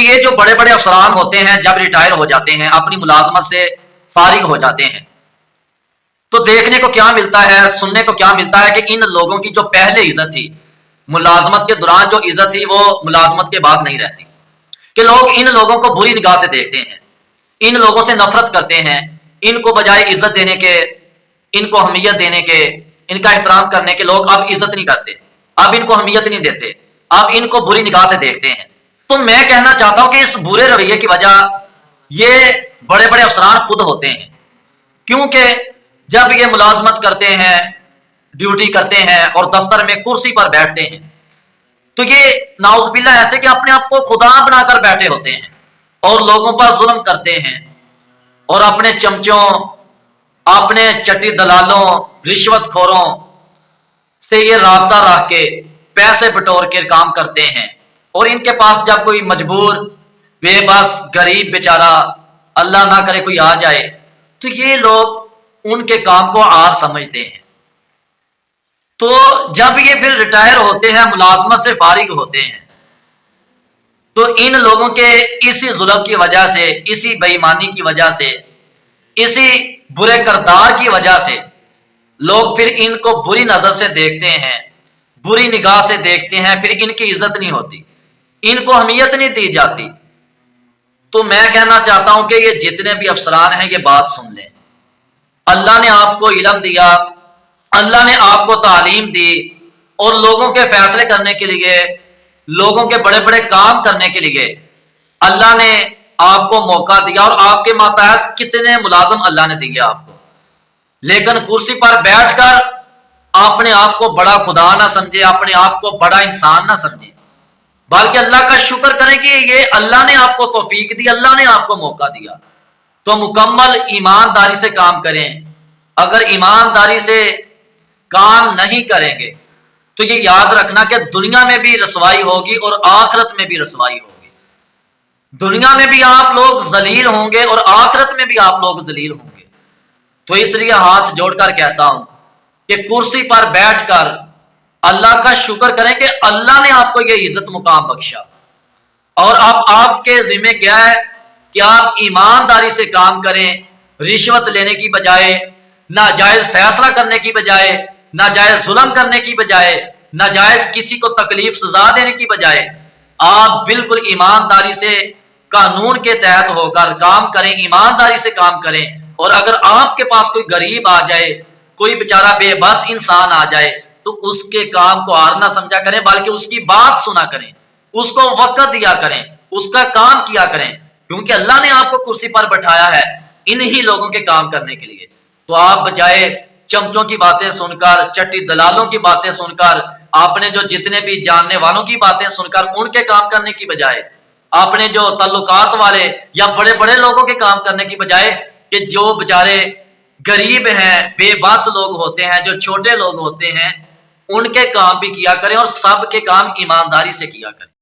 یہ جو بڑے بڑے افسران ہوتے ہیں جب ریٹائر ہو جاتے ہیں، اپنی ملازمت سے فارغ ہو جاتے ہیں، تو دیکھنے کو کیا ملتا ہے، سننے کو کیا ملتا ہے کہ ان لوگوں کی جو پہلے عزت تھی، ملازمت کے دوران جو عزت تھی، وہ ملازمت کے بعد نہیں رہتی، کہ لوگ ان لوگوں کو بری نگاہ سے دیکھتے ہیں، ان لوگوں سے نفرت کرتے ہیں، ان کو بجائے عزت دینے کے، ان کو اہمیت دینے کے، ان کا احترام کرنے کے، لوگ اب عزت نہیں کرتے، اب ان کو اہمیت نہیں دیتے، اب ان کو بری نگاہ سے دیکھتے ہیں۔ تو میں کہنا چاہتا ہوں کہ اس برے رویے کی وجہ یہ بڑے بڑے افسران خود ہوتے ہیں، کیونکہ جب یہ ملازمت کرتے ہیں، ڈیوٹی کرتے ہیں اور دفتر میں کرسی پر بیٹھتے ہیں، تو یہ نعوذ باللہ ایسے کہ اپنے آپ کو خدا بنا کر بیٹھے ہوتے ہیں اور لوگوں پر ظلم کرتے ہیں، اور اپنے چمچوں، اپنے چٹی دلالوں، رشوت خوروں سے یہ رابطہ رکھ کے پیسے بٹور کے کام کرتے ہیں، اور ان کے پاس جب کوئی مجبور، بے بس، غریب بیچارہ، اللہ نہ کرے کوئی آ جائے، تو یہ لوگ ان کے کام کو آر سمجھتے ہیں۔ تو جب یہ پھر ریٹائر ہوتے ہیں، ملازمت سے فارغ ہوتے ہیں، تو ان لوگوں کے اسی ظلم کی وجہ سے، اسی بے ایمانی کی وجہ سے، اسی برے کردار کی وجہ سے لوگ پھر ان کو بری نظر سے دیکھتے ہیں، بری نگاہ سے دیکھتے ہیں، پھر ان کی عزت نہیں ہوتی، ان کو اہمیت نہیں دی جاتی۔ تو میں کہنا چاہتا ہوں کہ یہ جتنے بھی افسران ہیں یہ بات سن لیں، اللہ نے آپ کو علم دیا، اللہ نے آپ کو تعلیم دی، اور لوگوں کے فیصلے کرنے کے لیے، لوگوں کے بڑے بڑے کام کرنے کے لیے اللہ نے آپ کو موقع دیا، اور آپ کے ماتحت کتنے ملازم اللہ نے دیے آپ کو، لیکن کرسی پر بیٹھ کر اپنے آپ کو بڑا خدا نہ سمجھے، اپنے آپ کو بڑا انسان نہ سمجھے، بلکہ اللہ کا شکر کریں کہ یہ اللہ نے آپ کو توفیق دی، اللہ نے آپ کو موقع دیا، تو مکمل ایمانداری سے کام کریں۔ اگر ایمانداری سے کام نہیں کریں گے تو یہ یاد رکھنا کہ دنیا میں بھی رسوائی ہوگی اور آخرت میں بھی رسوائی ہوگی، دنیا میں بھی آپ لوگ ذلیل ہوں گے اور آخرت میں بھی آپ لوگ ذلیل ہوں گے۔ تو اس لیے ہاتھ جوڑ کر کہتا ہوں کہ کرسی پر بیٹھ کر اللہ کا شکر کریں کہ اللہ نے آپ کو یہ عزت مقام بخشا، اور اب آپ کے ذمہ کیا ہے کہ آپ ایمانداری سے کام کریں، رشوت لینے کی بجائے، ناجائز فیصلہ کرنے کی بجائے، ناجائز ظلم کرنے کی بجائے، ناجائز کسی کو تکلیف سزا دینے کی بجائے آپ بالکل ایمانداری سے قانون کے تحت ہو کر کام کریں، ایمانداری سے کام کریں، اور اگر آپ کے پاس کوئی غریب آ جائے، کوئی بیچارہ بے بس انسان آ جائے، تو اس کے کام کو آر نہ سمجھا کریں، بلکہ اس کی بات سنا کریں، اس کو وقت دیا کریں، اس کا کام کیا کریں، کیونکہ اللہ نے آپ کو کرسی پر بٹھایا ہے انہی لوگوں کے کام کرنے کے لیے۔ تو آپ بجائے چمچوں کی باتیں سن کر، چٹی دلالوں کی باتیں سن کر، آپ نے جو جتنے بھی جاننے والوں کی باتیں سن کر ان کے کام کرنے کی بجائے، آپ نے جو تعلقات والے یا بڑے بڑے لوگوں کے کام کرنے کی بجائے، کہ جو بیچارے غریب ہیں، بے بس لوگ ہوتے ہیں، جو چھوٹے لوگ ہوتے ہیں، ان کے کام بھی کیا کریں، اور سب کے کام ایمانداری سے کیا کریں۔